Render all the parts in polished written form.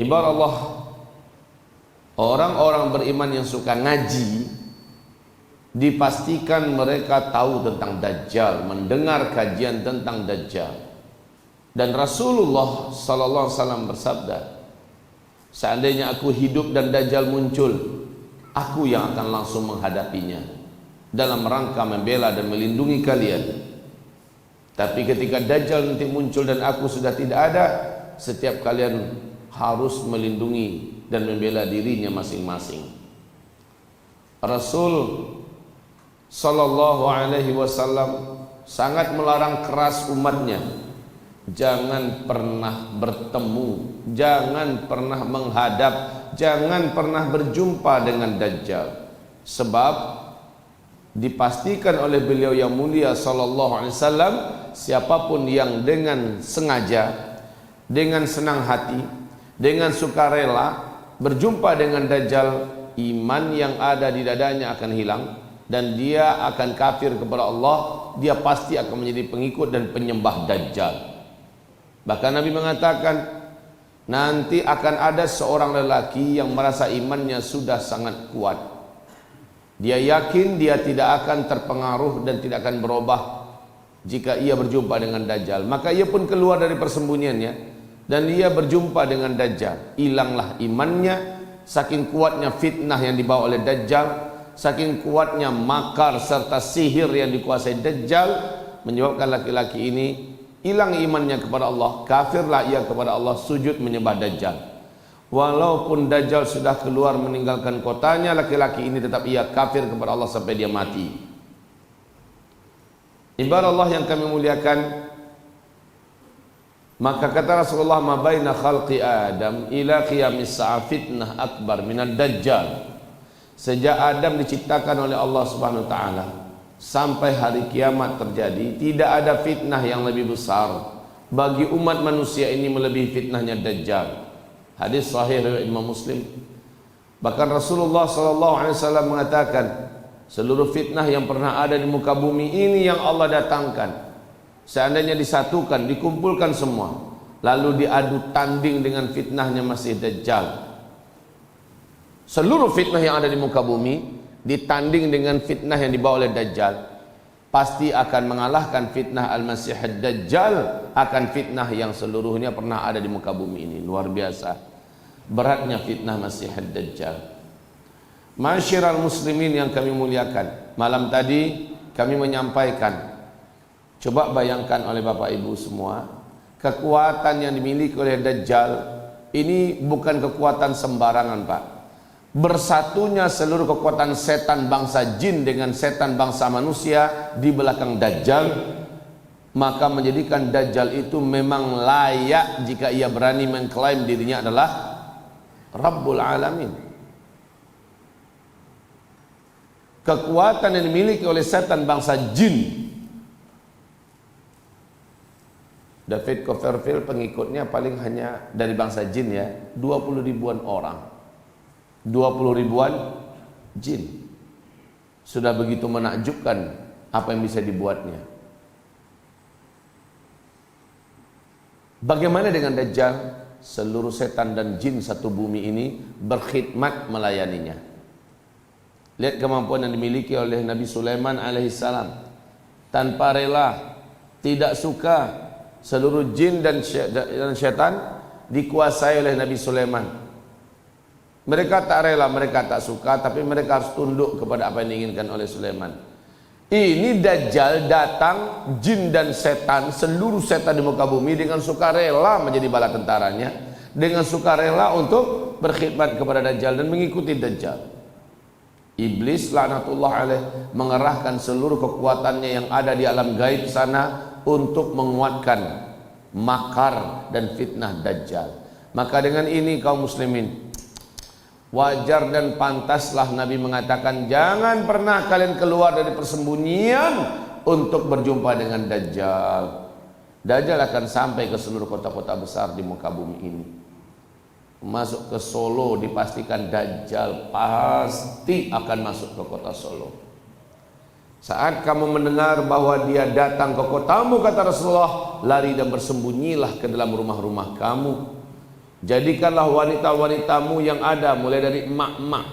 Ibarat Allah, orang-orang beriman yang suka ngaji dipastikan mereka tahu tentang Dajjal, mendengar kajian tentang Dajjal. Dan Rasulullah sallallahu alaihi wasallam bersabda, seandainya aku hidup dan Dajjal muncul, aku yang akan langsung menghadapinya dalam rangka membela dan melindungi kalian. Tapi ketika Dajjal nanti muncul dan aku sudah tidak ada, setiap kalian harus melindungi dan membela dirinya masing-masing. Rasul sallallahu alaihi wasallam sangat melarang keras umatnya, jangan pernah bertemu, jangan pernah menghadap, jangan pernah berjumpa dengan Dajjal. Sebab dipastikan oleh beliau yang mulia sallallahu alaihi wasallam, siapapun yang dengan sengaja, dengan senang hati, dengan sukarela berjumpa dengan Dajjal, iman yang ada di dadanya akan hilang dan dia akan kafir kepada Allah. Dia pasti akan menjadi pengikut dan penyembah Dajjal. Bahkan Nabi mengatakan, nanti akan ada seorang lelaki yang merasa imannya sudah sangat kuat. Dia yakin dia tidak akan terpengaruh dan tidak akan berubah jika ia berjumpa dengan Dajjal. Maka ia pun keluar dari persembunyiannya dan ia berjumpa dengan Dajjal. Hilanglah imannya, saking kuatnya fitnah yang dibawa oleh Dajjal, saking kuatnya makar serta sihir yang dikuasai Dajjal, menyebabkan laki-laki ini hilang imannya kepada Allah, kafirlah ia kepada Allah, sujud menyembah Dajjal. Walaupun Dajjal sudah keluar meninggalkan kotanya, laki-laki ini tetap ia kafir kepada Allah sampai dia mati. Ibarat Allah yang kami muliakan, maka kata Rasulullah, ma baina khalqi Adam ila qiyamis sa'a fitnah akbar minad Dajjal. Sejak Adam diciptakan oleh Allah Subhanahu wa taala sampai hari kiamat terjadi, tidak ada fitnah yang lebih besar bagi umat manusia ini melebihi fitnahnya Dajjal. Hadis sahih riwayat Imam Muslim. Bahkan Rasulullah sallallahu alaihi wasallam mengatakan, seluruh fitnah yang pernah ada di muka bumi ini yang Allah datangkan, seandainya disatukan, dikumpulkan semua, lalu diadu tanding dengan fitnahnya Masih Dajjal, seluruh fitnah yang ada di muka bumi ditanding dengan fitnah yang dibawa oleh Dajjal, pasti akan mengalahkan fitnah Al-Masih Dajjal akan fitnah yang seluruhnya pernah ada di muka bumi ini. Luar biasa beratnya fitnah Masih Dajjal. Masyiral muslimin yang kami muliakan, malam tadi kami menyampaikan, coba bayangkan oleh Bapak Ibu semua, kekuatan yang dimiliki oleh Dajjal ini bukan kekuatan sembarangan, Pak. Bersatunya seluruh kekuatan setan bangsa jin dengan setan bangsa manusia di belakang Dajjal, maka menjadikan Dajjal itu memang layak jika ia berani mengklaim dirinya adalah Rabbul Alamin. Kekuatan yang dimiliki oleh setan bangsa jin, David Copperfield pengikutnya paling hanya dari bangsa jin ya 20 ribuan orang, 20 ribuan jin. Sudah begitu menakjubkan apa yang bisa dibuatnya. Bagaimana dengan Dajjal? Seluruh setan dan jin satu bumi ini berkhidmat melayaninya. Lihat kemampuan yang dimiliki oleh Nabi Sulaiman alaihissalam. Tanpa rela, tidak suka, seluruh jin dan syaitan dikuasai oleh Nabi Sulaiman. Mereka tak rela, mereka tak suka, tapi mereka harus tunduk kepada apa yang diinginkan oleh Sulaiman. Ini Dajjal datang, jin dan setan, seluruh setan di muka bumi dengan sukarela menjadi bala tentaranya, dengan sukarela untuk berkhidmat kepada Dajjal dan mengikuti Dajjal. Iblis laknatullah alaih mengerahkan seluruh kekuatannya yang ada di alam gaib sana untuk menguatkan makar dan fitnah Dajjal. Maka dengan ini kaum muslimin, wajar dan pantaslah Nabi mengatakan, jangan pernah kalian keluar dari persembunyian untuk berjumpa dengan Dajjal. Dajjal akan sampai ke seluruh kota-kota besar di muka bumi ini. Masuk ke Solo, dipastikan Dajjal pasti akan masuk ke kota Solo. Saat kamu mendengar bahwa dia datang ke kotamu, kata Rasulullah, lari dan bersembunyilah ke dalam rumah-rumah kamu. Jadikanlah wanita-wanitamu yang ada, mulai dari emak-emak,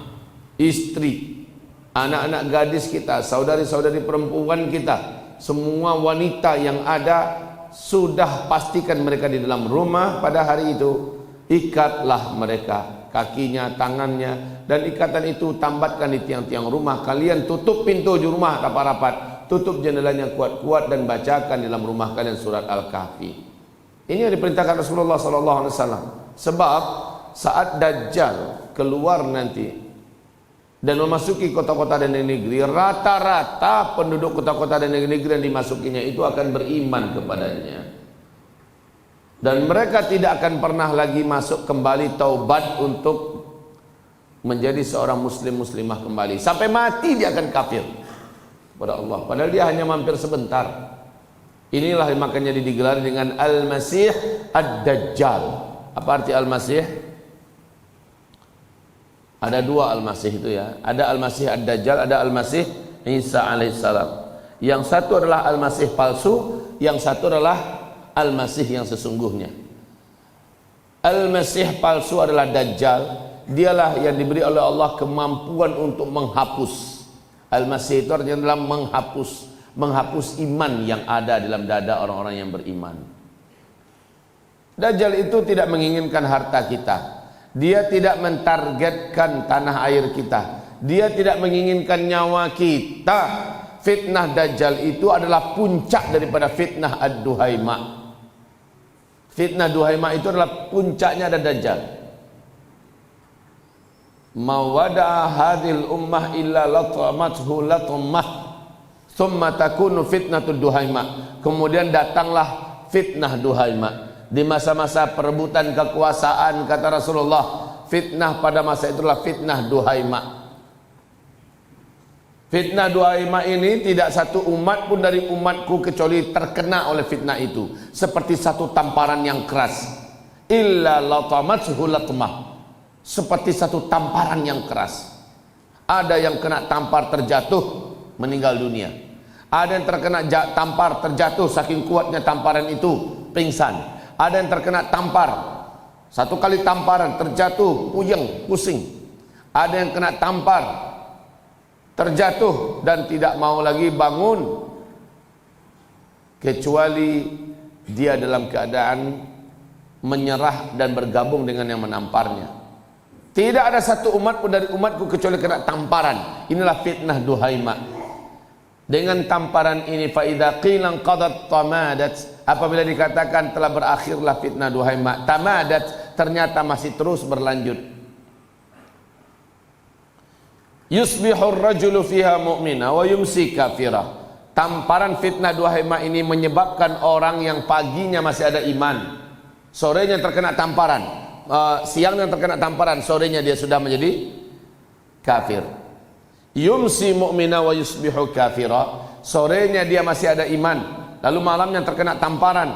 istri, anak-anak gadis kita, saudari-saudari perempuan kita, semua wanita yang ada, sudah pastikan mereka di dalam rumah pada hari itu. Ikatlah mereka, kakinya, tangannya, dan ikatan itu tambatkan di tiang-tiang rumah kalian. Tutup pintu di rumah rapat-rapat, tutup jendelanya kuat-kuat, dan bacakan di dalam rumah kalian surat Al-Kahfi. Ini yang diperintahkan Rasulullah SAW. Sebab saat Dajjal keluar nanti dan memasuki kota-kota dan negeri, rata-rata penduduk kota-kota dan negeri yang dimasukinya itu akan beriman kepadanya, dan mereka tidak akan pernah lagi masuk kembali taubat untuk menjadi seorang muslim-muslimah kembali. Sampai mati dia akan kafir kepada Allah, padahal dia hanya mampir sebentar. Inilah makanya digelar dengan Al-Masih Ad-Dajjal. Apa arti Al-Masih? Ada dua Al-Masih itu ya. Ada Al-Masih Ad-Dajjal, ada Al-Masih Isa alaihissalam. Yang satu adalah Al-Masih palsu, yang satu adalah Al-Masih yang sesungguhnya. Al-Masih palsu adalah Dajjal. Dialah yang diberi oleh Allah kemampuan untuk menghapus. Al-Masih itu artinya adalah menghapus iman yang ada dalam dada orang-orang yang beriman. Dajjal itu tidak menginginkan harta kita. Dia tidak mentargetkan tanah air kita. Dia tidak menginginkan nyawa kita. Fitnah Dajjal itu adalah puncak daripada fitnah Ad-Duhaima. Fitnah Duhaima itu adalah puncaknya ada Dajjal. Mawada hadil ummah illa latamathu latamah thumma takunu fitnatud Duhaima. Kemudian datanglah fitnah Duhaima. Di masa-masa perebutan kekuasaan, kata Rasulullah, fitnah pada masa itulah fitnah Duhaima. Fitnah Duhaima ini tidak satu umat pun dari umatku kecuali terkena oleh fitnah itu, seperti satu tamparan yang keras. Illa latamathu latmah, seperti satu tamparan yang keras. Ada yang kena tampar terjatuh meninggal dunia. Ada yang terkena tampar terjatuh, saking kuatnya tamparan itu pingsan. Ada yang terkena tampar, satu kali tamparan terjatuh, puyeng, pusing. Ada yang kena tampar, terjatuh dan tidak mau lagi bangun, kecuali dia dalam keadaan menyerah dan bergabung dengan yang menamparnya. Tidak ada satu umat pun dari umatku kecuali kena tamparan. Inilah fitnah Duhaima. Dengan tamparan ini, fa idza qila qadat tamadat, apabila dikatakan telah berakhirlah fitnah Duhaima, tamadat, ternyata masih terus berlanjut. Yusbihur rajulu fiha mu'mina wa yumsi kafira. Tamparan fitnah Duhaima ini menyebabkan orang yang paginya masih ada iman, sorenya terkena tamparan, siangnya terkena tamparan, sorenya dia sudah menjadi kafir. Yumsi mu'mina wa yusbihu kafira, sorenya dia masih ada iman, lalu malamnya terkena tamparan,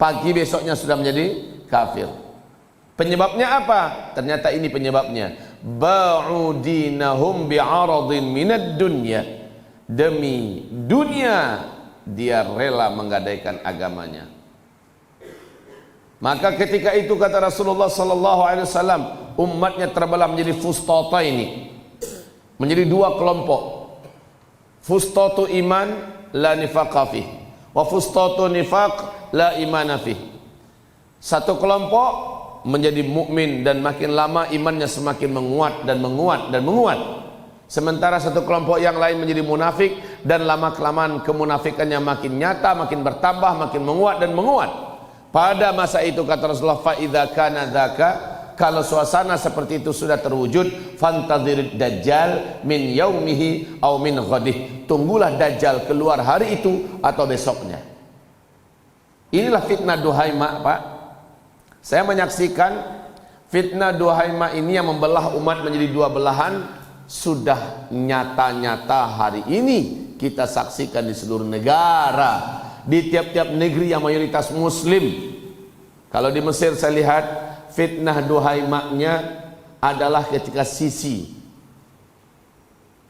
pagi besoknya sudah menjadi kafir. Penyebabnya apa? Ternyata ini penyebabnya, ba'udinahum bi'aradin minad dunya, demi dunia dia rela menggadaikan agamanya. Maka ketika itu kata Rasulullah sallallahu alaihi wasallam, umatnya terbelah menjadi fustata ini, menjadi dua kelompok. Fustatu iman la nifaqa fih, wa fustatu nifaq la imana fih. Satu kelompok menjadi mukmin dan makin lama imannya semakin menguat dan menguat dan menguat. Sementara satu kelompok yang lain menjadi munafik dan lama-kelamaan kemunafikannya makin nyata, makin bertambah, makin menguat dan menguat. Pada masa itu kata Rasulullah, fa idza kana dzaka, kalau suasana seperti itu sudah terwujud, fantadhirid dajjal min yaumihi au min ghadih, tunggulah dajjal keluar hari itu atau besoknya. Inilah fitnah Duhaima, Pak. Saya menyaksikan fitnah Duhaima ini yang membelah umat menjadi dua belahan sudah nyata-nyata hari ini kita saksikan di seluruh negara, di tiap-tiap negeri yang mayoritas muslim. Kalau di Mesir saya lihat fitnah Duhaimanya adalah ketika Sisi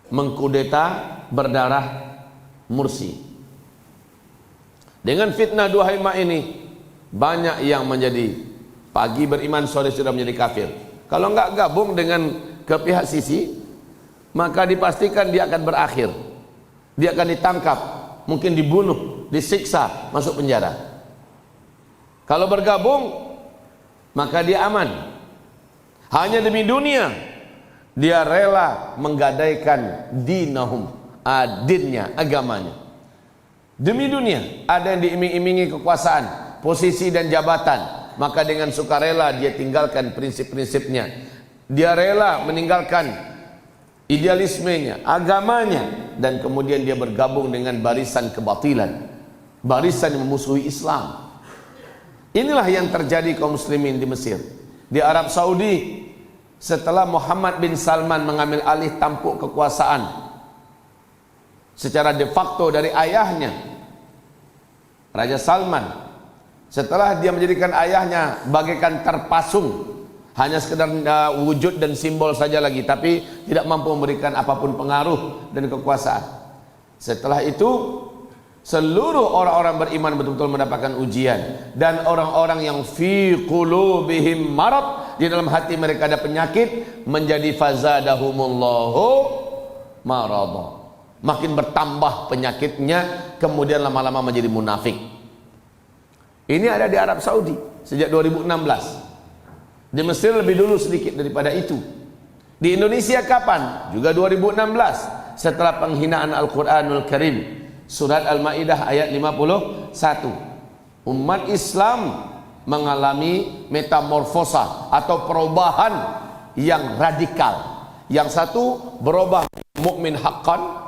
mengkudeta berdarah Mursi. Dengan fitnah Duhaima ini banyak yang menjadi Pagi beriman, sore sudah menjadi kafir. Kalau enggak gabung dengan ke pihak sisi, maka dipastikan dia akan berakhir. Dia akan ditangkap, mungkin dibunuh, disiksa, masuk penjara. Kalau bergabung, maka dia aman. Hanya demi dunia, dia rela menggadaikan dinahum, dinnya, agamanya. Demi dunia, ada yang diiming-imingi kekuasaan, posisi dan jabatan, maka dengan sukarela dia tinggalkan prinsip-prinsipnya. Dia rela meninggalkan idealismenya, agamanya, dan kemudian dia bergabung dengan barisan kebatilan, barisan yang memusuhi Islam. Inilah yang terjadi kaum muslimin di Mesir. Di Arab Saudi, setelah Muhammad bin Salman mengambil alih tampuk kekuasaan secara de facto dari ayahnya, Raja Salman, setelah dia menjadikan ayahnya bagaikan terpasung, hanya sekedar wujud dan simbol saja lagi, tapi tidak mampu memberikan apapun pengaruh dan kekuasaan. Setelah itu, seluruh orang-orang beriman betul-betul mendapatkan ujian, dan orang-orang yang fi qulubihim marad, di dalam hati mereka ada penyakit, menjadi fazadahumullahu marada. Makin bertambah penyakitnya, kemudian lama-lama menjadi munafik. Ini ada di Arab Saudi sejak 2016. Di Mesir lebih dulu sedikit daripada itu. Di Indonesia kapan? Juga 2016, setelah penghinaan Al-Quranul Karim. Surat Al-Ma'idah ayat 51. Umat Islam mengalami metamorfosa atau perubahan yang radikal. Yang satu berubah mukmin haqqan,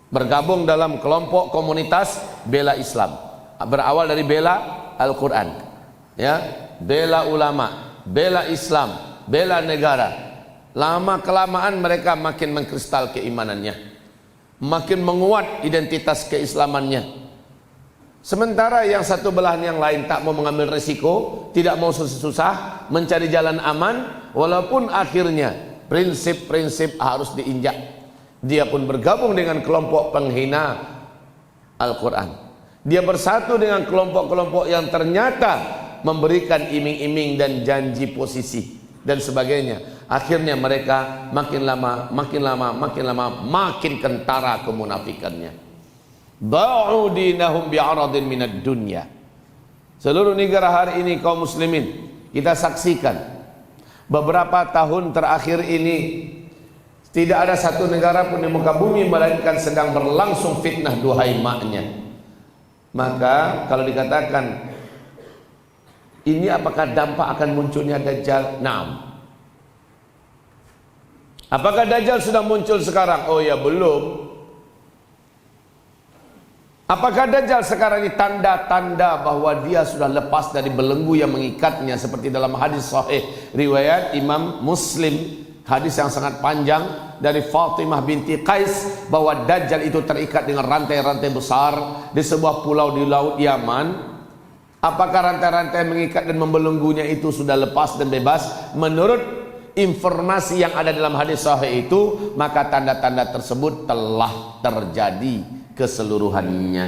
bergabung dalam kelompok komunitas bela Islam, berawal dari bela Al-Quran, ya, bela ulama, bela Islam, bela negara. Lama kelamaan mereka makin mengkristal keimanannya, makin menguat identitas keislamannya. Sementara yang satu belahan yang lain tak mau mengambil resiko, tidak mau susah-susah mencari jalan aman, walaupun akhirnya prinsip-prinsip harus diinjak. Dia pun bergabung dengan kelompok penghina Al-Quran. Dia bersatu dengan kelompok-kelompok yang ternyata memberikan iming-iming dan janji posisi dan sebagainya. Akhirnya mereka makin lama makin kentara kemunafikannya. Ba'u dinahum bi'aradin minad dunya. Seluruh negara hari ini kaum muslimin, kita saksikan beberapa tahun terakhir ini, tidak ada satu negara pun di muka bumi melainkan sedang berlangsung fitnah duhai maknya. Maka kalau dikatakan ini apakah dampak akan munculnya Dajjal? Naam. Apakah Dajjal sudah muncul sekarang? Oh ya, belum. Apakah Dajjal sekarang ini tanda-tanda bahwa dia sudah lepas dari belenggu yang mengikatnya, seperti dalam hadis sahih riwayat Imam Muslim, hadis yang sangat panjang dari Fatimah binti Qais, bahwa Dajjal itu terikat dengan rantai-rantai besar di sebuah pulau di laut Yaman. Apakah rantai-rantai mengikat dan membelenggunya itu sudah lepas dan bebas? Menurut informasi yang ada dalam hadis sahih itu, maka tanda-tanda tersebut telah terjadi keseluruhannya.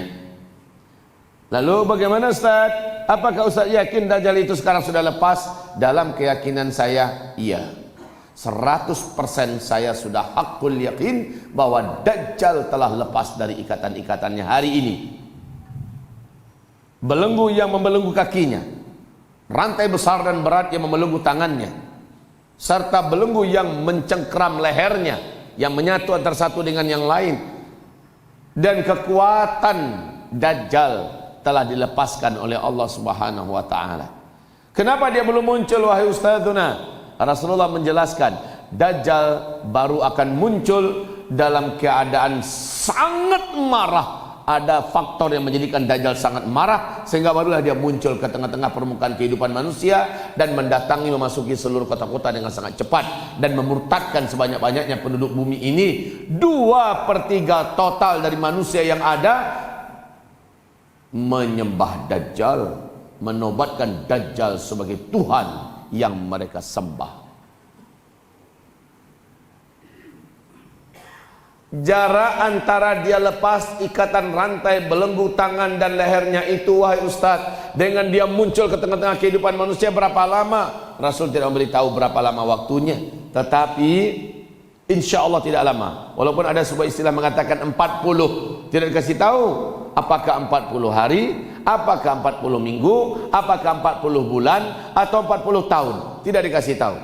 Lalu bagaimana Ustaz? Apakah Ustaz yakin Dajjal itu sekarang sudah lepas? Dalam keyakinan saya, iya. 100% saya sudah hakul yakin bahwa Dajjal telah lepas dari ikatan-ikatannya hari ini. Belenggu yang membelenggu kakinya, rantai besar dan berat yang membelenggu tangannya, serta belenggu yang mencengkram lehernya, yang menyatu antara satu dengan yang lain, dan kekuatan Dajjal telah dilepaskan oleh Allah Subhanahu wa taala. Kenapa dia belum muncul wahai ustadzuna? Rasulullah menjelaskan, Dajjal baru akan muncul dalam keadaan sangat marah. Ada faktor yang menjadikan Dajjal sangat marah, sehingga barulah dia muncul ke tengah-tengah permukaan kehidupan manusia dan mendatangi, memasuki seluruh kota-kota dengan sangat cepat dan memurtadkan sebanyak-banyaknya penduduk bumi ini. 2/3 total dari manusia yang ada menyembah Dajjal, menobatkan Dajjal sebagai Tuhan yang mereka sembah. jarak antara dia lepas ikatan rantai belenggu tangan dan lehernya itu, wahai Ustaz, dengan dia muncul ke tengah-tengah kehidupan manusia berapa lama? Rasul tidak memberitahu berapa lama waktunya, tetapi insya Allah tidak lama. Walaupun ada sebuah istilah mengatakan 40, tidak dikasih tahu apakah 40 hari, apakah 40 minggu, apakah 40 bulan, atau 40 tahun. Tidak dikasih tahu.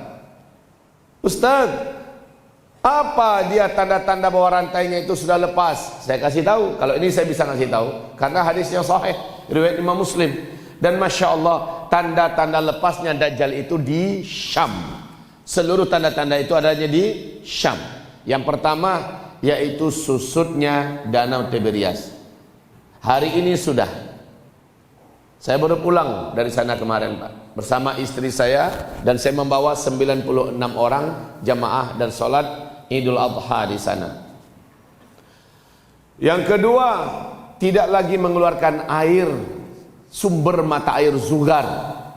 Ustaz, apa dia tanda-tanda bahwa rantainya itu sudah lepas? Saya kasih tahu. Kalau ini saya bisa kasih tahu karena hadisnya sahih, riwayat Imam Muslim. Dan Masya Allah, tanda-tanda lepasnya Dajjal itu di Syam. Seluruh tanda-tanda itu adanya di Syam. Yang pertama yaitu susutnya Danau Tiberias. Hari ini sudah. Saya baru pulang dari sana kemarin, Pak, bersama istri saya, dan saya membawa 96 orang jamaah dan sholat Idul Adha di sana. Yang kedua, tidak lagi mengeluarkan air, sumber mata air Zugar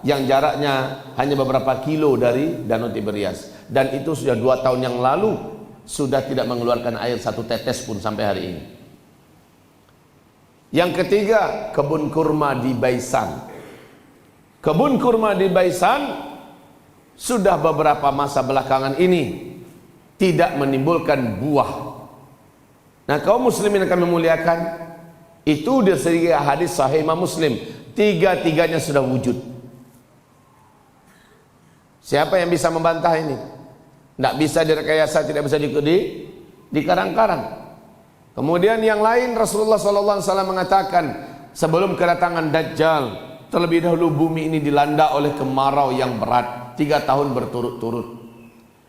yang jaraknya hanya beberapa kilo dari Danau Tiberias, dan itu sudah 2 tahun yang lalu sudah tidak mengeluarkan air satu tetes pun sampai hari ini. Yang ketiga, kebun kurma di Baisan. Kebun kurma di Baisan sudah beberapa masa belakangan ini tidak menimbulkan buah. Nah, kaum muslimin yang kami muliakan, itu dari segi hadis sahih Imam Muslim, tiga-tiganya sudah wujud. Siapa yang bisa membantah ini? Tidak bisa direkayasa, tidak bisa dikarang-karang. Kemudian yang lain, Rasulullah SAW mengatakan sebelum kedatangan Dajjal, terlebih dahulu bumi ini dilanda oleh kemarau yang berat 3 tahun berturut-turut.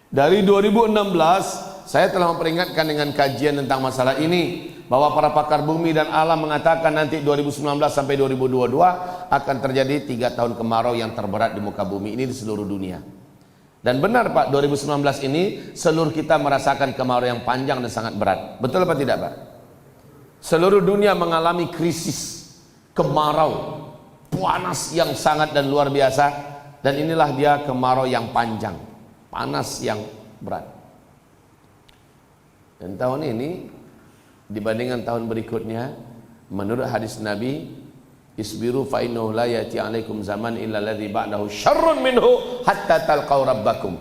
Dari 2016 saya telah memperingatkan dengan kajian tentang masalah ini, bahwa para pakar bumi dan alam mengatakan nanti 2019 sampai 2022 akan terjadi 3 tahun kemarau yang terberat di muka bumi ini di seluruh dunia. Dan benar Pak, 2019 ini seluruh kita merasakan kemarau yang panjang dan sangat berat. Betul apa tidak Pak? Seluruh dunia mengalami krisis kemarau panas yang sangat dan luar biasa. Dan inilah dia kemarau yang panjang, panas yang berat. Dan tahun ini dibandingkan tahun berikutnya, menurut hadis Nabi, isbiru fa innahu la yati 'alaikum zaman illa alladhi ba'dahu syarrun minhu hatta talqau rabbakum.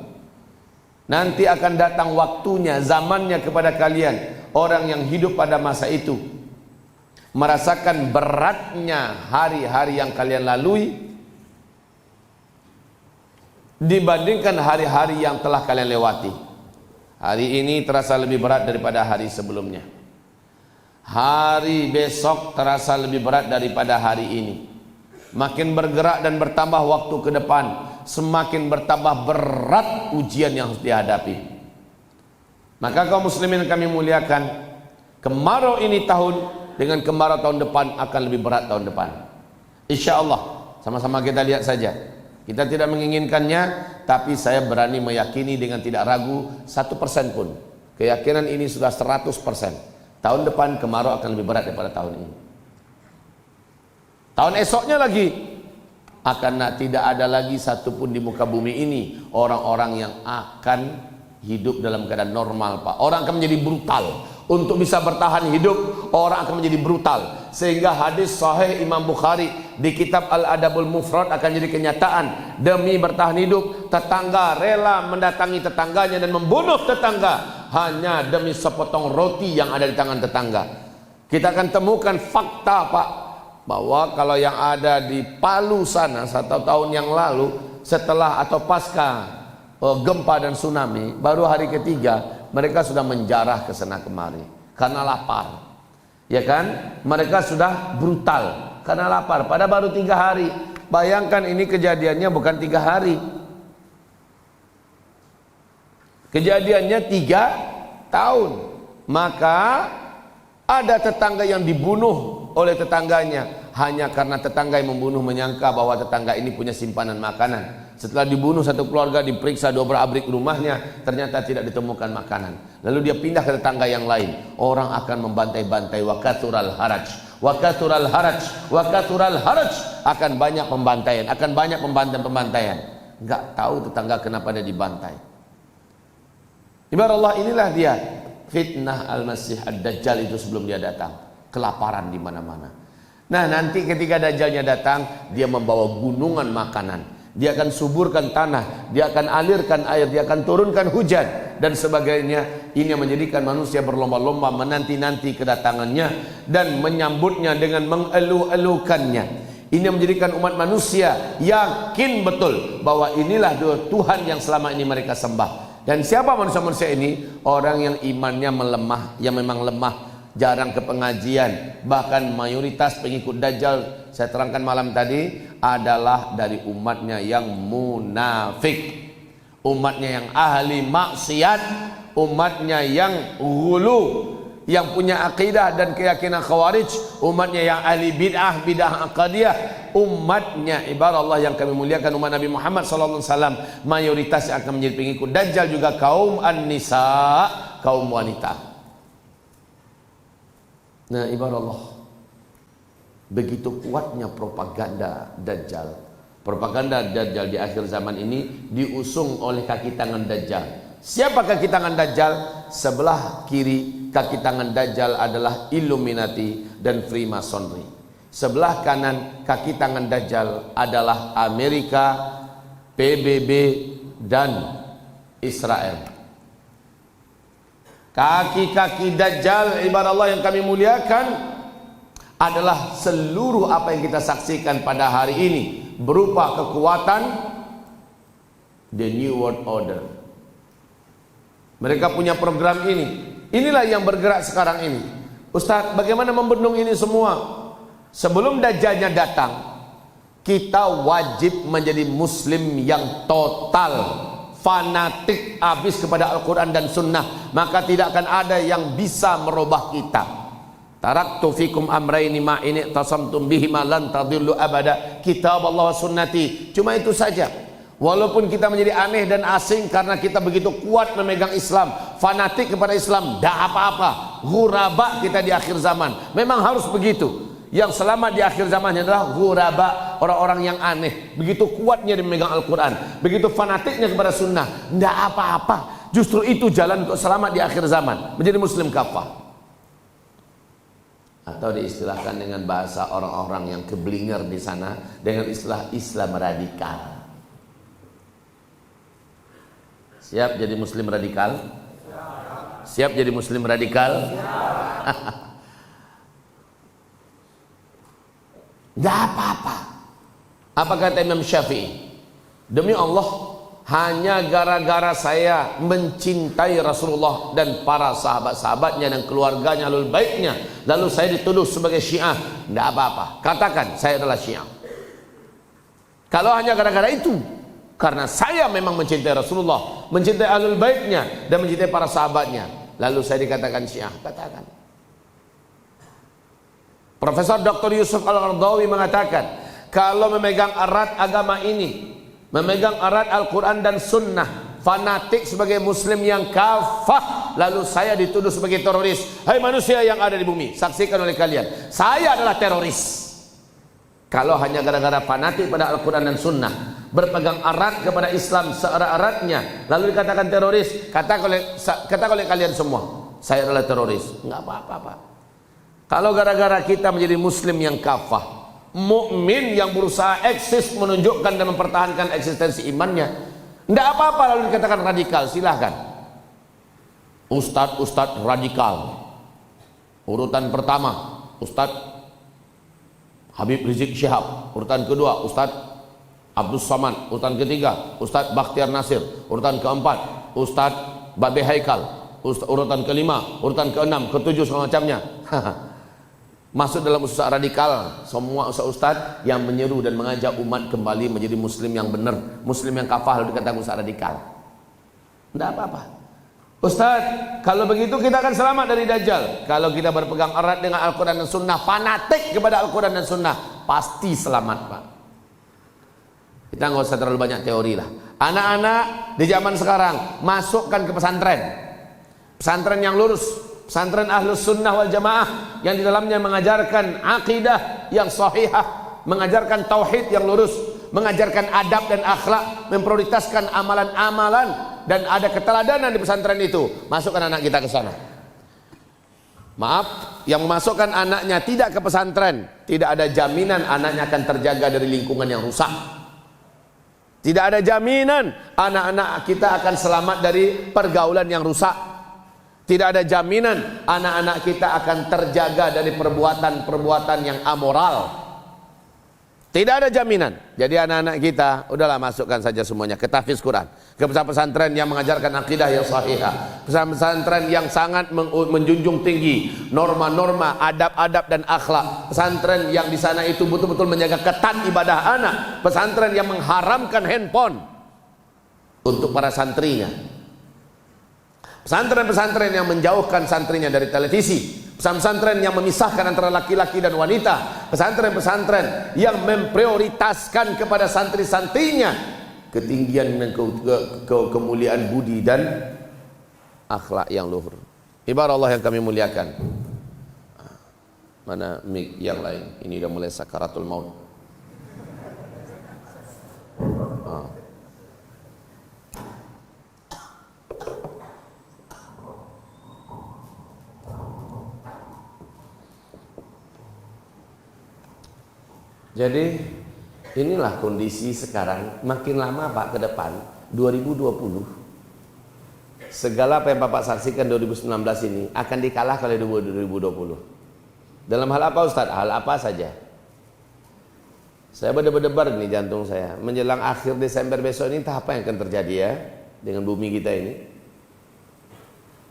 Nanti akan datang waktunya, zamannya kepada kalian, orang yang hidup pada masa itu merasakan beratnya hari-hari yang kalian lalui dibandingkan hari-hari yang telah kalian lewati. Hari ini terasa lebih berat daripada hari sebelumnya. Hari besok terasa lebih berat daripada hari ini. Makin bergerak dan bertambah waktu ke depan, semakin bertambah berat ujian yang harus dihadapi. Maka kaum muslimin kami muliakan, kemarau ini tahun dengan kemarau tahun depan akan lebih berat tahun depan. Insya Allah, sama-sama kita lihat saja. Kita tidak menginginkannya, tapi saya berani meyakini dengan tidak ragu 1% pun. Keyakinan ini sudah 100%. Tahun depan kemarau akan lebih berat daripada tahun ini. Tahun esoknya lagi akan tidak ada lagi satupun di muka bumi ini orang-orang yang akan hidup dalam keadaan normal, Pak. Orang akan menjadi brutal. Untuk bisa bertahan hidup, orang akan menjadi brutal. Sehingga hadis sahih Imam Bukhari di kitab Al-Adabul Mufrad akan jadi kenyataan. Demi bertahan hidup, tetangga rela mendatangi tetangganya dan membunuh tetangga hanya demi sepotong roti yang ada di tangan tetangga. Kita akan temukan fakta Pak, bahwa kalau yang ada di Palu sana 1 tahun yang lalu, setelah atau pasca gempa dan tsunami, baru hari ketiga mereka sudah menjarah ke sana kemari karena lapar. Ya kan? Mereka sudah brutal karena lapar pada baru 3 hari. Bayangkan ini kejadiannya bukan 3 hari, kejadiannya 3 tahun. Maka ada tetangga yang dibunuh oleh tetangganya hanya karena tetangga yang membunuh menyangka bahwa tetangga ini punya simpanan makanan. Setelah dibunuh satu keluarga, diperiksa dobrak-abrik rumahnya, ternyata tidak ditemukan makanan. Lalu dia pindah ke tetangga yang lain. Orang akan membantai-bantai, wa kathural haraj, wa kathural haraj, wa kathural haraj. Akan banyak pembantaian, akan banyak pembantaian. Enggak tahu tetangga kenapa dia dibantai. Ibarat Allah, inilah dia fitnah Al-Masih Ad-Dajjal itu sebelum dia datang. Kelaparan di mana-mana. Nah, nanti ketika Dajjalnya datang, dia membawa gunungan makanan. Dia akan suburkan tanah, dia akan alirkan air, dia akan turunkan hujan dan sebagainya. Ini yang menjadikan manusia berlomba-lomba menanti-nanti kedatangannya dan menyambutnya dengan mengeluh-elukannya. Ini yang menjadikan umat manusia yakin betul bahwa inilah Tuhan yang selama ini mereka sembah. Dan siapa manusia-manusia ini? Orang yang imannya melemah, yang memang lemah, jarang ke pengajian, bahkan mayoritas pengikut Dajjal saya terangkan malam tadi adalah dari umatnya yang munafik, umatnya yang ahli maksiat, umatnya yang ghulu, yang punya akidah dan keyakinan khawarij, umatnya yang ahli bid'ah, bid'ah aqadiyah, umatnya ibarat Allah yang kami muliakan, umat Nabi Muhammad sallallahu alaihi wasallam, mayoritas yang akan menjadi pengikut Dajjal juga kaum an-nisa, kaum wanita. Nah, ibarat Allah, begitu kuatnya propaganda Dajjal. Propaganda Dajjal di akhir zaman ini diusung oleh kaki tangan Dajjal. Siapa kaki tangan Dajjal? Sebelah kiri kaki tangan Dajjal adalah Illuminati dan Freemasonry. Sebelah kanan kaki tangan Dajjal adalah Amerika, PBB dan Israel. Kaki-kaki Dajjal ibarat Allah yang kami muliakan adalah seluruh apa yang kita saksikan pada hari ini berupa kekuatan the New World Order. Mereka punya program ini. Inilah yang bergerak sekarang ini. Ustaz, bagaimana membendung ini semua? Sebelum Dajjalnya datang, kita wajib menjadi muslim yang total, fanatik habis kepada Al-Quran dan Sunnah. Maka tidak akan ada yang bisa merubah kita. Taraktu fikum amraini ma ini tasamtum bihima lan tadillu abada, kitab Allah wa sunnati. Cuma itu saja. Walaupun kita menjadi aneh dan asing karena kita begitu kuat memegang Islam, fanatik kepada Islam, dah apa-apa, ghuraba kita di akhir zaman. Memang harus begitu. Yang selamat di akhir zaman adalah ghuraba, orang-orang yang aneh. Begitu kuatnya dia memegang Al-Quran, begitu fanatiknya kepada sunnah, dah apa-apa. Justru itu jalan untuk selamat di akhir zaman, menjadi muslim kafah. Atau diistilahkan dengan bahasa orang-orang yang keblinger di sana dengan istilah Islam radikal. Siap jadi muslim radikal? Siap jadi muslim radikal? Tidak apa-apa. Apa kata Imam Syafi'i? Demi Allah, hanya gara-gara saya mencintai Rasulullah dan para sahabat-sahabatnya dan keluarganya lalu baiknya, lalu saya dituduh sebagai Syiah. Tidak apa-apa. Katakan saya adalah Syiah. Kalau hanya gara-gara itu, karena saya memang mencintai Rasulullah, mencintai ahlul baitnya dan mencintai para sahabatnya, lalu saya dikatakan Syiah, katakan. Profesor Dr. Yusuf Al-Qaradawi mengatakan, kalau memegang erat agama ini, memegang erat Al-Quran dan Sunnah, fanatik sebagai muslim yang kafah, lalu saya dituduh sebagai teroris. Hai manusia yang ada di bumi, saksikan oleh kalian, saya adalah teroris. Kalau hanya gara-gara fanatik pada Al-Quran dan Sunnah, berpegang erat kepada Islam seerat-eratnya, lalu dikatakan teroris, kata oleh kalian semua, saya adalah teroris. Enggak apa-apa. Kalau gara-gara kita menjadi muslim yang kafah, mukmin yang berusaha eksis menunjukkan dan mempertahankan eksistensi imannya, enggak apa-apa lalu dikatakan radikal, silahkan. Ustadz radikal. Urutan pertama, Ustadz Habib Rizik Syihab. Urutan kedua, Ustadz Abdul Somad. Urutan ketiga, Ustadz Bakhtiar Nasir. Urutan keempat, Ustadz Babe Haikal. Urutan kelima, urutan keenam, ketujuh segala macamnya. Masuk dalam usaha radikal semua ustaz yang menyeru dan mengajak umat kembali menjadi muslim yang benar, muslim yang kafah, lalu dikatakan usaha radikal. Tidak apa-apa. Ustaz, kalau begitu kita akan selamat dari Dajjal. Kalau kita berpegang erat dengan Al-Quran dan Sunnah, fanatik kepada Al-Quran dan Sunnah, pasti selamat, Pak. Kita nggak usah terlalu banyak teori lah. Anak-anak di zaman sekarang masukkan ke pesantren, pesantren yang lurus, pesantren Ahlus Sunnah wal Jamaah yang di dalamnya mengajarkan akidah yang sahihah, mengajarkan tauhid yang lurus, mengajarkan adab dan akhlak, memprioritaskan amalan-amalan dan ada keteladanan di pesantren itu. Masukkan anak kita ke sana. Maaf, yang memasukkan anaknya tidak ke pesantren, tidak ada jaminan anaknya akan terjaga dari lingkungan yang rusak. Tidak ada jaminan anak-anak kita akan selamat dari pergaulan yang rusak. Tidak ada jaminan anak-anak kita akan terjaga dari perbuatan-perbuatan yang amoral. Tidak ada jaminan. Jadi anak-anak kita, udahlah masukkan saja semuanya ke tahfiz Quran, ke pesantren yang mengajarkan akidah yang sahihah, pesantren yang sangat menjunjung tinggi norma-norma, adab-adab dan akhlak, pesantren yang di sana itu betul-betul menjaga ketat ibadah anak, pesantren yang mengharamkan handphone untuk para santrinya, pesantren-pesantren yang menjauhkan santrinya dari televisi, pesantren yang memisahkan antara laki-laki dan wanita, pesantren-pesantren yang memprioritaskan kepada santri-santrinya ketinggian dan kemuliaan budi dan akhlak yang luhur. Ibarat Allah yang kami muliakan. Mana mic yang lain? Ini udah mulai sakaratul maut. Jadi inilah kondisi sekarang. Makin lama Pak ke depan 2020, segala apa yang Bapak saksikan 2019 ini akan dikalahkan oleh 2020. Dalam hal apa Ustadz? Hal apa saja. Saya berdebar-debar nih jantung saya. Menjelang akhir Desember besok ini entah apa yang akan terjadi ya dengan bumi kita ini,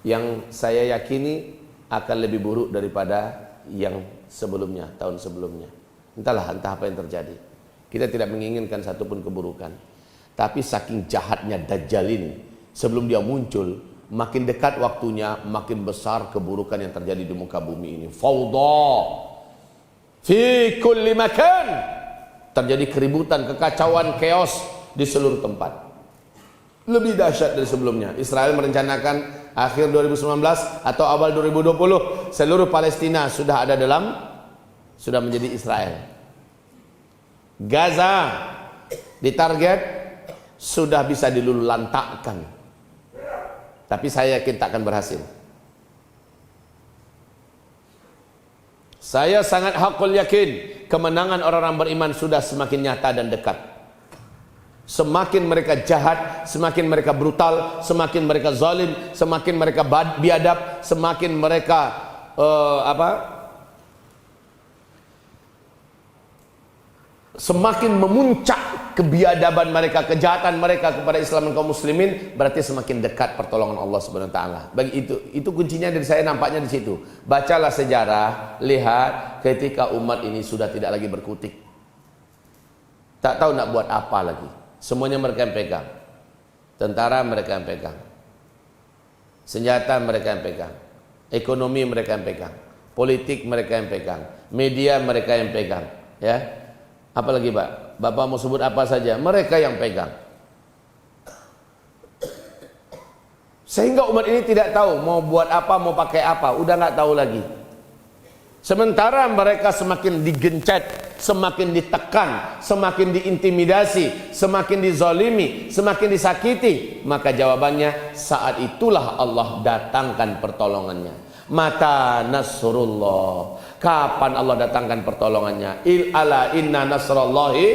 yang saya yakini akan lebih buruk daripada yang sebelumnya, tahun sebelumnya. Entah apa yang terjadi. Kita tidak menginginkan satupun keburukan. Tapi saking jahatnya Dajjal ini, sebelum dia muncul, makin dekat waktunya, makin besar keburukan yang terjadi di muka bumi ini. Fawda fi kulli makan. Terjadi keributan, kekacauan, chaos di seluruh tempat. Lebih dahsyat dari sebelumnya. Israel merencanakan akhir 2019 atau awal 2020 seluruh Palestina sudah menjadi Israel. Gaza ditarget sudah bisa dilululantakkan. Tapi saya yakin tak akan berhasil. Saya sangat hakul yakin kemenangan orang-orang beriman sudah semakin nyata dan dekat. Semakin mereka jahat, semakin mereka brutal, semakin mereka zalim, semakin mereka biadab, semakin mereka semakin memuncak kebiadaban mereka, kejahatan mereka kepada Islam dan kaum muslimin, berarti semakin dekat pertolongan Allah Subhanahu wa taala. Bagi itu kuncinya dari saya nampaknya di situ. Bacalah sejarah, lihat ketika umat ini sudah tidak lagi berkutik. Tak tahu nak buat apa lagi. Semuanya mereka yang pegang. Tentara mereka yang pegang. Senjata mereka yang pegang. Ekonomi mereka yang pegang. Politik mereka yang pegang. Media mereka yang pegang, ya. Apalagi Pak, Bapak mau sebut apa saja, mereka yang pegang. Sehingga umat ini tidak tahu mau buat apa, mau pakai apa, udah nggak tahu lagi. Sementara mereka semakin digencet, semakin ditekan, semakin diintimidasi, semakin dizalimi, semakin disakiti, maka jawabannya saat itulah Allah datangkan pertolongannya. Mata nasrullah, kapan Allah datangkan pertolongannya? Ala inna nasrallahi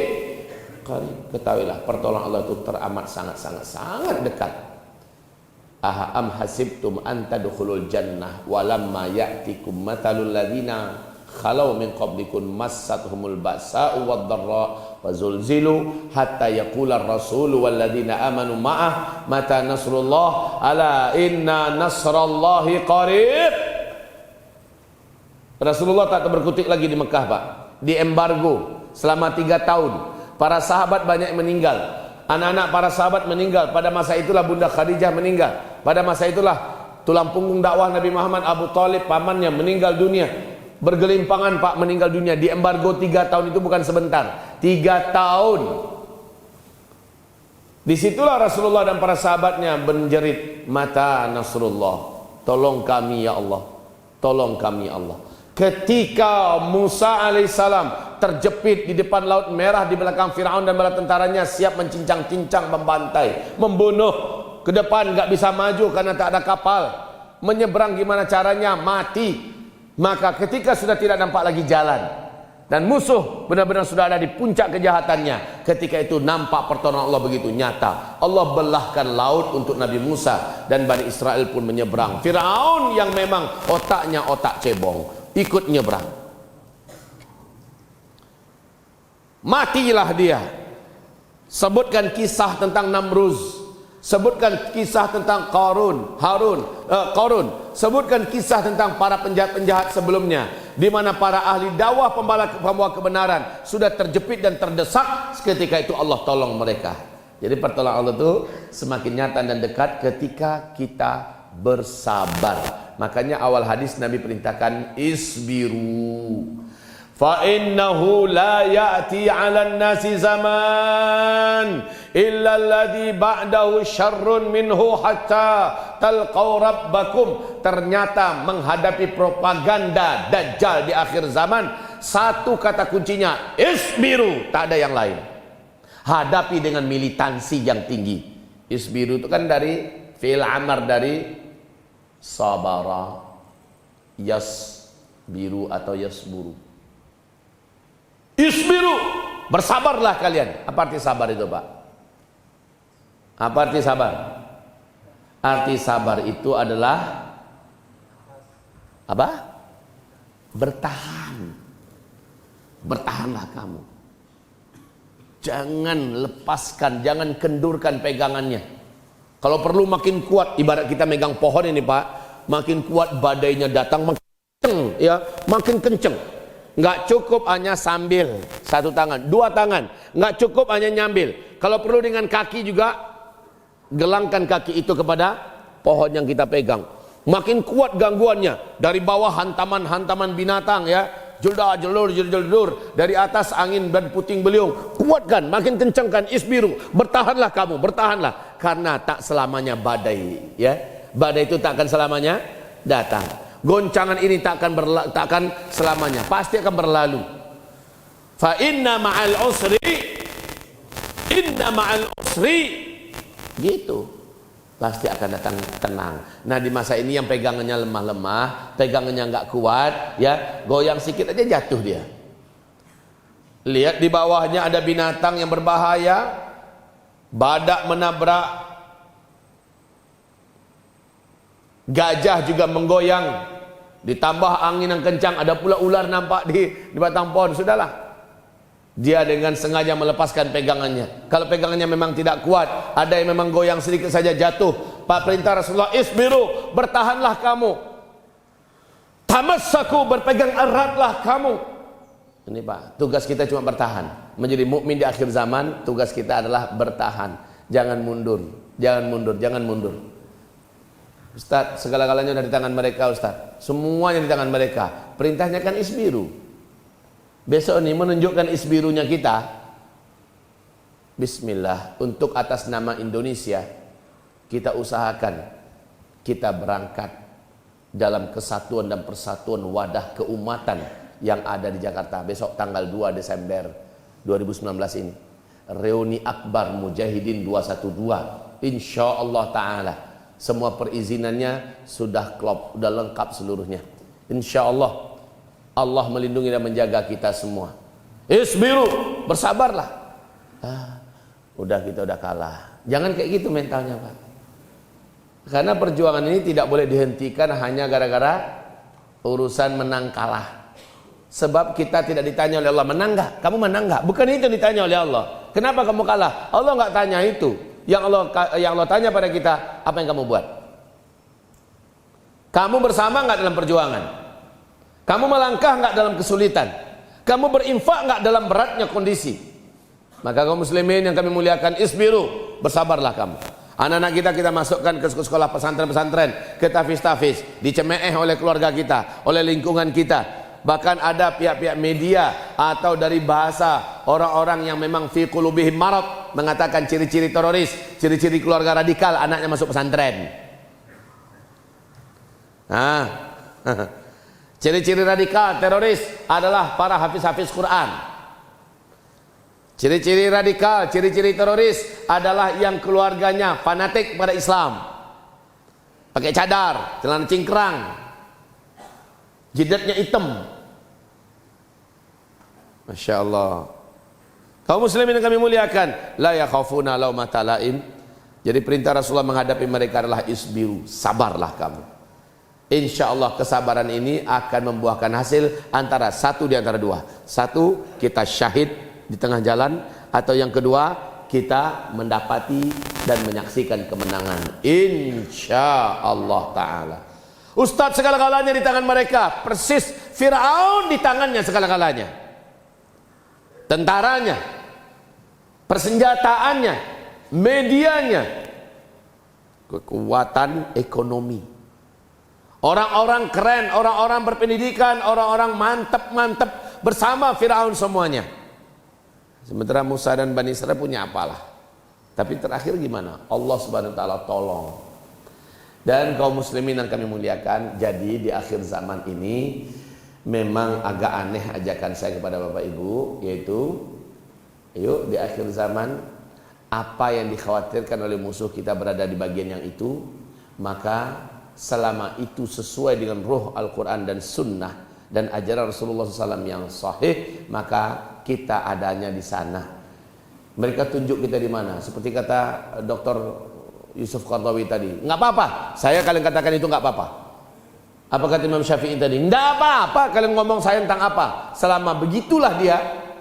qarib. Ketahuilah pertolongan Allah itu teramat sangat dekat. Am hasibtum an tadkhulul jannah walamma ya'tikum matalul ladzina khalau min qablikum massathumul ba'sa'u wad-dharra wa zulzilu hatta yaqula ar-rasulu wal ladzina amanu ma'ah mata nasrullah ala inna nasrallahi qarib. Rasulullah tak berkutik lagi di Mekah Pak, di embargo selama 3 tahun. Para sahabat banyak yang meninggal, anak-anak para sahabat meninggal. Pada masa itulah Bunda Khadijah meninggal. Pada masa itulah tulang punggung dakwah Nabi Muhammad, Abu Talib pamannya meninggal dunia. Bergelimpangan Pak meninggal dunia. Di embargo 3 tahun itu bukan sebentar, 3 tahun. Disitulah Rasulullah dan para sahabatnya menjerit, mata nasrullah, tolong kami ya Allah, tolong kami ya Allah. Ketika Musa alaihissalam terjepit di depan Laut Merah, di belakang Firaun dan bala tentaranya siap mencincang-cincang, membantai, membunuh, ke depan nggak bisa maju karena tak ada kapal, menyeberang gimana caranya, mati. Maka ketika sudah tidak nampak lagi jalan dan musuh benar-benar sudah ada di puncak kejahatannya, ketika itu nampak pertolongan Allah begitu nyata. Allah belahkan laut untuk Nabi Musa dan Bani Israel pun menyeberang. Firaun yang memang otaknya otak cebong ikut nyebrang. Matilah dia. Sebutkan kisah tentang Namruz, sebutkan kisah tentang Qarun. Sebutkan kisah tentang para penjahat-penjahat sebelumnya, di mana para ahli dakwah pembawa kebenaran sudah terjepit dan terdesak. Ketika itu Allah tolong mereka. Jadi pertolongan Allah itu semakin nyata dan dekat ketika kita bersabar. Makanya awal hadis Nabi perintahkan isbiru. Fa innahu la ya'ti 'alan nasi zaman illa alladhi ba'dahu syarrun minhu hatta talqaw rabbakum. Ternyata menghadapi propaganda dajjal di akhir zaman, satu kata kuncinya isbiru, tak ada yang lain. Hadapi dengan militansi yang tinggi. Isbiru itu kan dari fi'il amar, dari sabara, yasbiru atau yasburu. Isbiru, bersabarlah kalian. Apa arti sabar itu, Pak? Apa arti sabar? Arti sabar itu adalah apa? Bertahan. Bertahanlah kamu. Jangan lepaskan, jangan kendurkan pegangannya. Kalau perlu makin kuat, ibarat kita megang pohon ini, Pak, makin kuat badainya datang, makin kenceng, ya, makin kenceng. Nggak cukup hanya sambil satu tangan, dua tangan, nggak cukup hanya nyambil. Kalau perlu dengan kaki juga, gelangkan kaki itu kepada pohon yang kita pegang. Makin kuat gangguannya, dari bawah hantaman-hantaman binatang, ya, jeldur, dari atas angin dan puting beliung. Kuatkan, makin kencangkan, isbiru, bertahanlah kamu, bertahanlah, karena tak selamanya badai, ya, badai itu tak akan selamanya datang. Goncangan ini tak akan selamanya, pasti akan berlalu. Fa inna ma'al usri, gitu, pasti akan datang tenang. Nah, di masa ini yang pegangannya lemah-lemah, pegangannya nggak kuat, ya, goyang sedikit aja jatuh dia. Lihat di bawahnya ada binatang yang berbahaya, badak menabrak, gajah juga menggoyang, ditambah angin yang kencang, ada pula ular nampak di batang pohon. Sudahlah, dia dengan sengaja melepaskan pegangannya. Kalau pegangannya memang tidak kuat, ada yang memang goyang sedikit saja jatuh. Pak, perintah Rasulullah, isbiru, bertahanlah kamu. Tamassaku, berpegang eratlah kamu. Ini, Pak, tugas kita cuma bertahan. Menjadi mukmin di akhir zaman, tugas kita adalah bertahan. Jangan mundur, jangan mundur, jangan mundur. Ustaz, segala-galanya ada di tangan mereka, Ustaz. Semuanya di tangan mereka. Perintahnya kan isbiru. Besok ini menunjukkan isbirunya kita. Bismillah, untuk atas nama Indonesia, kita usahakan kita berangkat dalam kesatuan dan persatuan wadah keumatan yang ada di Jakarta. Besok tanggal 2 Desember 2019 ini. Reuni Akbar Mujahidin 212. Insyaallah ta'ala. Semua perizinannya sudah klop, sudah lengkap seluruhnya. Insya Allah, Allah melindungi dan menjaga kita semua. Isbiru, bersabarlah. Udah kita udah kalah. Jangan kayak gitu mentalnya, Pak. Karena perjuangan ini tidak boleh dihentikan hanya gara-gara urusan menang kalah. Sebab kita tidak ditanya oleh Allah, menang nggak? Kamu menang nggak? Bukan itu ditanya oleh Allah. Kenapa kamu kalah? Allah nggak tanya itu. Yang Allah tanya pada kita, apa yang kamu buat? Kamu bersama nggak dalam perjuangan? Kamu melangkah nggak dalam kesulitan? Kamu berinfak nggak dalam beratnya kondisi? Maka kaum muslimin yang kami muliakan, isbiru, bersabarlah kamu. Anak-anak kita masukkan ke sekolah pesantren-pesantren, ke tafiz-tafiz, dicemeeh oleh keluarga kita, oleh lingkungan kita. Bahkan ada pihak-pihak media atau dari bahasa orang-orang yang memang fi qulubihim marad mengatakan ciri-ciri teroris, ciri-ciri keluarga radikal, anaknya masuk pesantren. Ciri-ciri radikal teroris adalah para hafiz-hafiz Quran. Ciri-ciri radikal, ciri-ciri teroris adalah yang keluarganya fanatik pada Islam, pakai cadar, celana cingkrang. jidatnya hitam. Masya Allah. Kaum muslimin yang kami muliakan, la yakhafuna laumata laim. Jadi perintah Rasulullah menghadapi mereka adalah isbiru, sabarlah kamu. Insya Allah kesabaran ini akan membuahkan hasil antara satu di antara dua. Satu, kita syahid di tengah jalan, atau yang kedua, kita mendapati dan menyaksikan kemenangan. Insya Allah Ta'ala. Ustadz segala-galanya di tangan mereka, persis Fir'aun di tangannya segala-galanya. Tentaranya, persenjataannya, medianya, kekuatan ekonomi, orang-orang keren, orang-orang berpendidikan, orang-orang mantep-mantep bersama Fir'aun semuanya. Sementara Musa dan Bani Israel punya apalah. Tapi terakhir gimana? Allah Subhanahu wa taala tolong. Dan kaum muslimin yang kami muliakan, jadi di akhir zaman ini memang agak aneh ajakan saya kepada Bapak Ibu, yaitu yuk di akhir zaman apa yang dikhawatirkan oleh musuh kita berada di bagian yang itu, maka selama itu sesuai dengan ruh Al-Quran dan Sunnah dan ajaran Rasulullah SAW yang sahih, maka kita adanya di sana. Mereka tunjuk kita di mana? Seperti kata Dr. Yusuf Qardawi tadi, nggak apa-apa. Saya kalian katakan itu nggak apa-apa. Apa kata Imam Syafi'i tadi? Nggak apa-apa kalian ngomong saya tentang apa. Selama begitulah dia,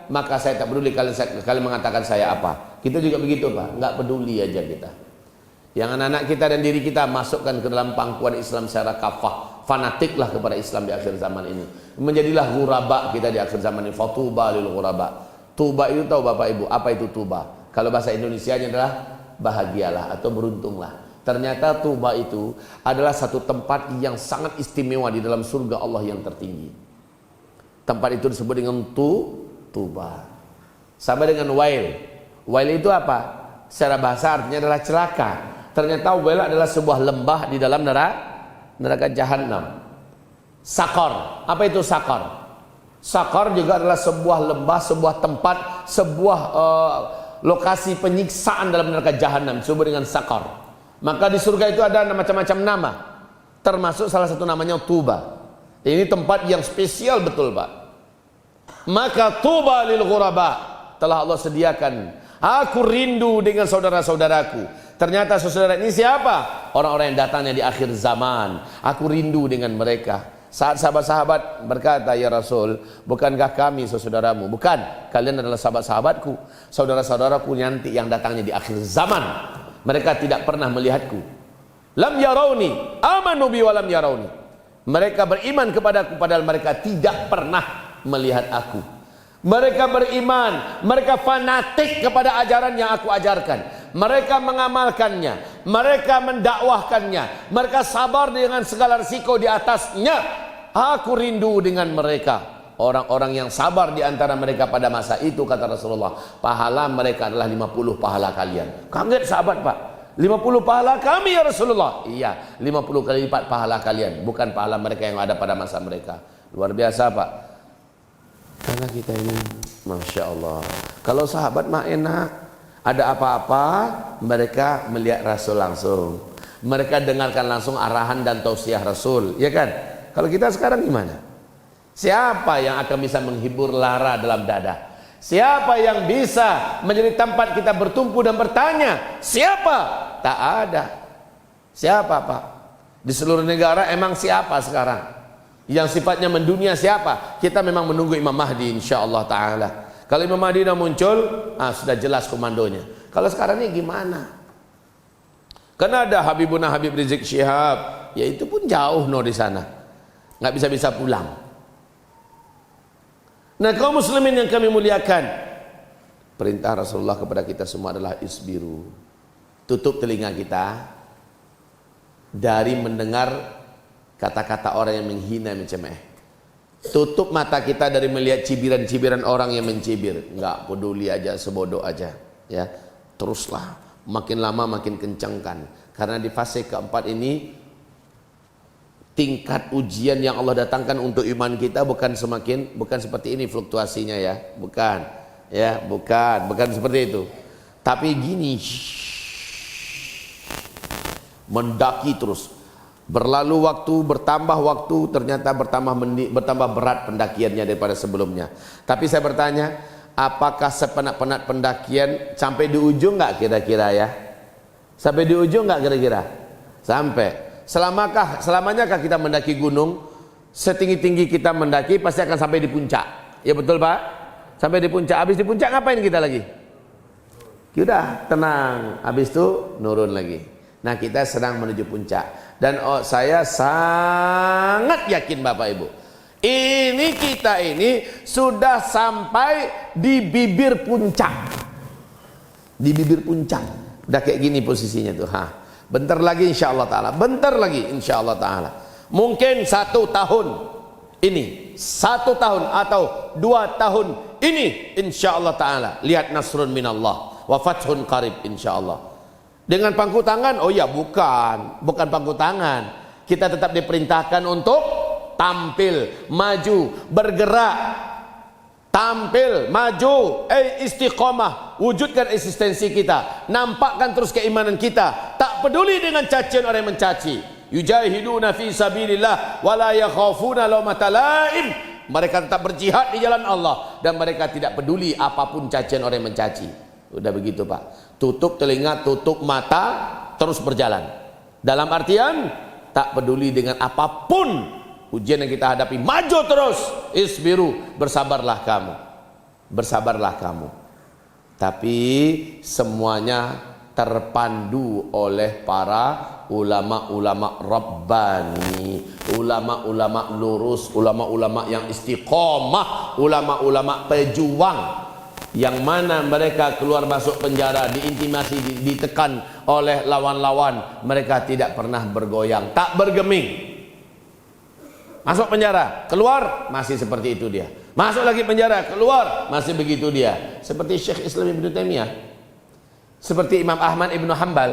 maka saya tak peduli kalian mengatakan saya apa. Kita juga begitu Pak, nggak peduli aja kita. Yang anak-anak kita dan diri kita masukkan ke dalam pangkuan Islam secara kafah. Fanatiklah kepada Islam di akhir zaman ini. Menjadilah ghuraba kita di akhir zaman ini. Fatuba lil ghuraba. Tuba itu tahu Bapak Ibu, apa itu tuba? Kalau bahasa Indonesianya adalah bahagialah atau beruntunglah. Ternyata tuba itu adalah satu tempat yang sangat istimewa di dalam surga Allah yang tertinggi. Tempat itu disebut dengan tuba. Sama dengan wail. Wail itu apa? Secara bahasa artinya adalah celaka. Ternyata wail adalah sebuah lembah di dalam neraka jahanam. Sakor. Apa itu sakor? Sakor juga adalah sebuah lembah, sebuah tempat, sebuah lokasi penyiksaan dalam neraka jahanam, disebut dengan sakor. Maka di surga itu ada macam-macam nama, termasuk salah satu namanya tuba. Ini tempat yang spesial betul Pak. Maka tuba lil ghuraba, telah Allah sediakan. Aku rindu dengan saudara-saudaraku. Ternyata saudara ini siapa? Orang-orang yang datangnya di akhir zaman. Aku rindu dengan mereka. Saat sahabat-sahabat berkata, ya Rasul, bukankah kami saudaramu? Bukan, kalian adalah sahabat-sahabatku, saudara-saudaraku nanti yang datangnya di akhir zaman. Mereka tidak pernah melihatku. Lam yarawni, amanu bi wa lam yarawni. Mereka beriman kepadaku padahal mereka tidak pernah melihat aku. Mereka beriman, mereka fanatik kepada ajaran yang aku ajarkan. Mereka mengamalkannya, mereka mendakwahkannya, mereka sabar dengan segala risiko di atasnya. Aku rindu dengan mereka. Orang-orang yang sabar di antara mereka pada masa itu, kata Rasulullah, pahala mereka adalah 50 pahala kalian. Kaget sahabat Pak, 50 pahala kami ya Rasulullah. Iya, 50 kali lipat pahala kalian, bukan pahala mereka yang ada pada masa mereka. Luar biasa Pak. Karena kita ini, Masya Allah, kalau sahabat mah enak, ada apa-apa mereka melihat Rasul langsung, mereka dengarkan langsung arahan dan tausiah Rasul, ya kan? Kalau kita sekarang gimana? Siapa yang akan bisa menghibur lara dalam dada? Siapa yang bisa menjadi tempat kita bertumpu dan bertanya? Siapa? Tak ada. Siapa Pak? Di seluruh negara emang siapa sekarang? Yang sifatnya mendunia siapa? Kita memang menunggu Imam Mahdi insyaAllah ta'ala. Kalau Imam Mahdi sudah muncul, sudah jelas komandonya. Kalau sekarang ini gimana? Karena ada Habibuna Habib Rizik Syihab, ya itu pun jauh di sana, nggak bisa pulang. Nah kaum muslimin yang kami muliakan, perintah Rasulullah kepada kita semua adalah isbiru. Tutup telinga kita dari mendengar kata-kata orang yang menghina, mencemeh. Tutup mata kita dari melihat cibiran-cibiran orang yang mencibir. Nggak peduli aja, sebodoh aja, ya. Teruslah, makin lama makin kencangkan. Karena di fase keempat ini, tingkat ujian yang Allah datangkan untuk iman kita bukan seperti ini fluktuasinya ya, bukan seperti itu. Tapi gini, mendaki terus. Berlalu waktu, bertambah waktu, ternyata bertambah berat pendakiannya daripada sebelumnya. Tapi saya bertanya, apakah sepenat-penat pendakian sampai di ujung nggak kira-kira ya? Sampai di ujung nggak kira-kira? Sampai. Selamanya kah kita mendaki gunung? Setinggi-tinggi kita mendaki pasti akan sampai di puncak. Ya betul Pak? Sampai di puncak. Habis di puncak ngapain kita lagi? Sudah tenang. Habis itu nurun lagi. Nah kita sedang menuju puncak. Dan saya sangat yakin Bapak Ibu, kita ini sudah sampai di bibir puncak. Di bibir puncak. Udah kayak gini posisinya tuh. Bentar lagi insya Allah Ta'ala. Bentar lagi insya Allah Ta'ala. Mungkin 1 tahun ini, 1 tahun atau 2 tahun ini insya Allah Ta'ala. Lihat nasrun minallah wa fathun qarib insya Allah. Dengan pangku tangan? Oh ya bukan pangku tangan. Kita tetap diperintahkan untuk tampil, maju, bergerak, tampil, maju, istiqomah, wujudkan eksistensi kita, nampakkan terus keimanan kita, tak peduli dengan cacian orang yang mencaci. Yujahiduna fi sabilillah wa la yakhafuna lawmata laim. Mereka tetap berjihad di jalan Allah dan mereka tidak peduli apapun cacian orang yang mencaci. Udah begitu Pak. Tutup telinga, tutup mata, terus berjalan. Dalam artian tak peduli dengan apapun ujian yang kita hadapi, maju terus. Isbiru, bersabarlah kamu. Bersabarlah kamu. Tapi semuanya terpandu oleh para ulama-ulama Rabbani, ulama-ulama lurus, ulama-ulama yang istiqomah, ulama-ulama pejuang, yang mana mereka keluar masuk penjara, diintimasi, ditekan oleh lawan-lawan, mereka tidak pernah bergoyang, tak bergeming. Masuk penjara, keluar, masih seperti itu dia. Masuk lagi penjara, keluar, masih begitu dia. Seperti Syekh Islam Ibn Taimiyah, seperti Imam Ahmad Ibn Hanbal,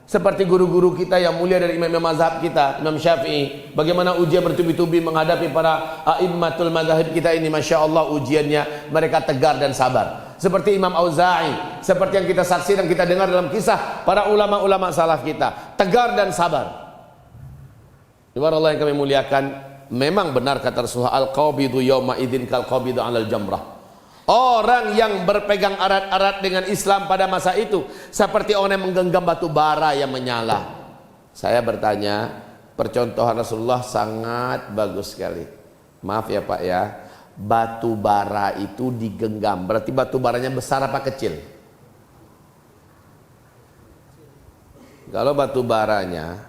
seperti guru-guru kita yang mulia dari imam mazhab kita, Imam Syafi'i. Bagaimana ujian bertubi-tubi menghadapi para a'immatul mazhab kita ini, Masya Allah ujiannya, mereka tegar dan sabar. Seperti Imam Auza'i, seperti yang kita saksi dan kita dengar dalam kisah para ulama-ulama salaf kita, tegar dan sabar. Ibarat Allah yang kami muliakan, memang benar kata Rasulullah, al-qabidu yawma idzin kal qabidu 'alal jamrah. Orang yang berpegang erat-erat dengan Islam pada masa itu seperti orang yang menggenggam batu bara yang menyala. Saya bertanya, percontohan Rasulullah sangat bagus sekali. Maaf ya Pak ya, batu bara itu digenggam, berarti batu baranya besar apa kecil? Kalau batu baranya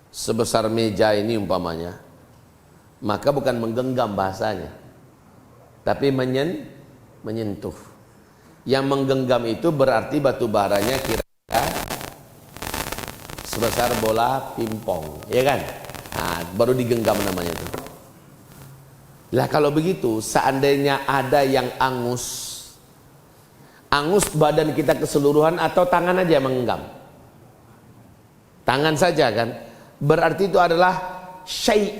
sebesar meja ini umpamanya, maka bukan menggenggam bahasanya, tapi menyentuh. Yang menggenggam itu berarti batu baranya kira-kira sebesar bola pingpong, ya kan? Nah, baru digenggam namanya itu. Lah kalau begitu, seandainya ada yang angus badan kita keseluruhan atau tangan aja menggenggam? Tangan saja kan? Berarti itu adalah syai'.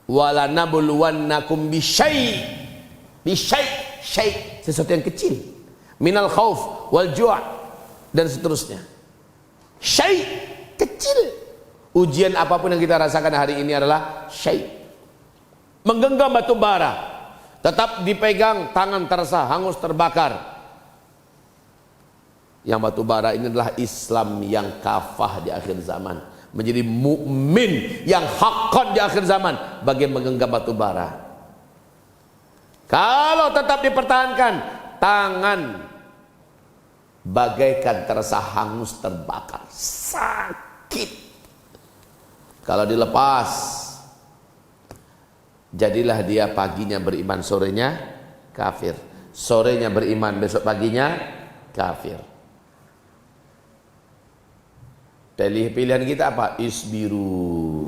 Wala nabluwannakum bisyai'. Syai', sesuatu yang kecil, minal khauf wal ju' dan seterusnya. Syai' kecil. Ujian apapun yang kita rasakan hari ini adalah syai'. Menggenggam batu bara, tetap dipegang, tangan terasa, hangus, terbakar. Yang batu bara ini adalah Islam yang kafah di akhir zaman, menjadi mukmin yang haqqan di akhir zaman, bagi menggenggam batu bara. Kalau tetap dipertahankan, tangan bagaikan terasa hangus, terbakar, sakit. Kalau dilepas, jadilah dia paginya beriman, sorenya kafir. Sorenya beriman, besok paginya kafir. Pilihan kita apa? Isbiru.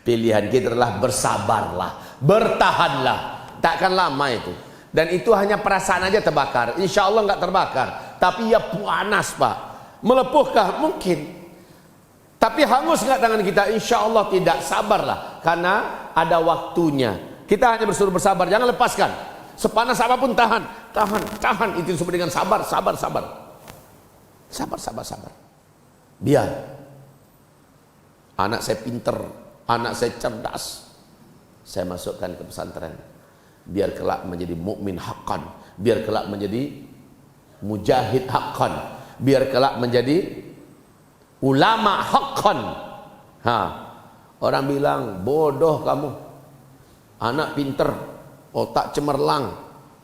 Pilihan kita adalah bersabarlah, bertahanlah. Takkan lama itu. Dan itu hanya perasaan aja terbakar. Insya Allah nggak terbakar, tapi ya panas Pak. Melepuhkah? Mungkin. Tapi hangus nggak tangan kita? Insya Allah tidak. Sabarlah, karena ada waktunya. Kita hanya bersuruh bersabar, jangan lepaskan. Sepanas apapun tahan. Itu disebut dengan sabar. Sabar. Biar Anak saya pinter, anak saya cerdas, saya masukkan ke pesantren. Biar kelak menjadi mukmin haqqan, biar kelak menjadi mujahid haqqan, biar kelak menjadi ulama haqqan. Orang bilang bodoh kamu, anak pinter, otak cemerlang,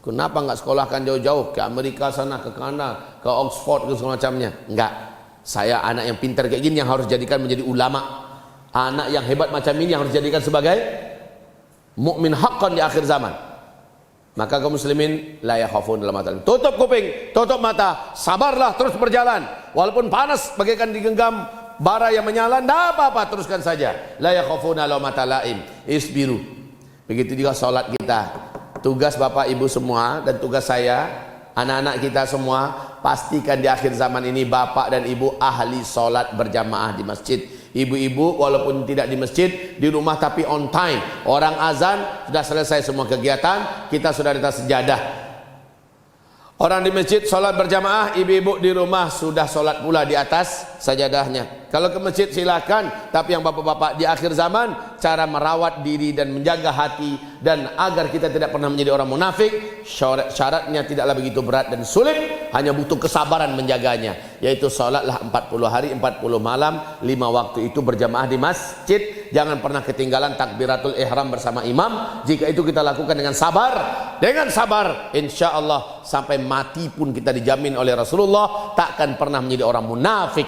kenapa nggak sekolahkan jauh-jauh ke Amerika sana, ke Kanada, ke Oxford, ke semacamnya? Enggak, saya anak yang pinter kayak gini yang harus jadikan menjadi ulama. Anak yang hebat macam ini yang harus dijadikan sebagai mukmin haqqan di akhir zaman. Maka kaum muslimin la yakhafun dalam mata. Tutup kuping, tutup mata, sabarlah terus berjalan. Walaupun panas bagaikan digenggam bara yang menyala, tidak apa-apa, teruskan saja. La yakhafuna laumata laim, isbiru. Begitu juga salat kita. Tugas Bapak Ibu semua dan tugas saya, anak-anak kita semua, pastikan di akhir zaman ini Bapak dan Ibu ahli salat berjamaah di masjid. Ibu-ibu walaupun tidak di masjid, di rumah tapi on time. Orang azan sudah selesai semua kegiatan, kita sudah di atas sejadah. Orang di masjid sholat berjamaah, ibu-ibu di rumah sudah sholat pula di atas sajadahnya. Kalau ke masjid silakan, tapi yang bapak-bapak di akhir zaman, cara merawat diri dan menjaga hati, dan agar kita tidak pernah menjadi orang munafik, syaratnya tidaklah begitu berat dan sulit, hanya butuh kesabaran menjaganya, yaitu sholatlah 40 hari 40 malam 5 waktu itu berjamaah di masjid. Jangan pernah ketinggalan takbiratul ihram bersama imam. Jika itu kita lakukan dengan sabar, insya Allah sampai mati pun kita dijamin oleh Rasulullah takkan pernah menjadi orang munafik.